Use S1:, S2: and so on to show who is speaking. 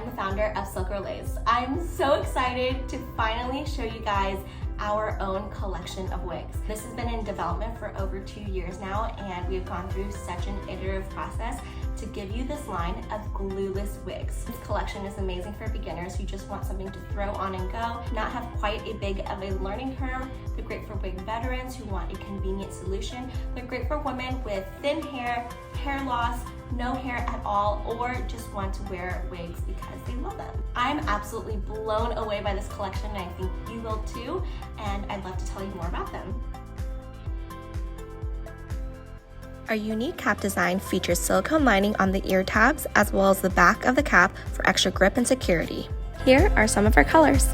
S1: I'm the founder of Glueless. I'm so excited to finally show you guys our own collection of wigs. This has been in development for over 2 years now, and we've gone through such an iterative process to give you this line of glueless wigs. This collection is amazing for beginners who just want something to throw on and go, not have quite a big of a learning curve. They're great for wig veterans who want a convenient solution. They're great for women with thin hair, hair loss, no hair at all, or just want to wear wigs because they love them. I'm absolutely blown away by this collection, and I think you will too, and I'd love to tell you more about them. Our unique cap design features silicone lining on the ear tabs as well as the back of the cap for extra grip and security. Here are some of our colors.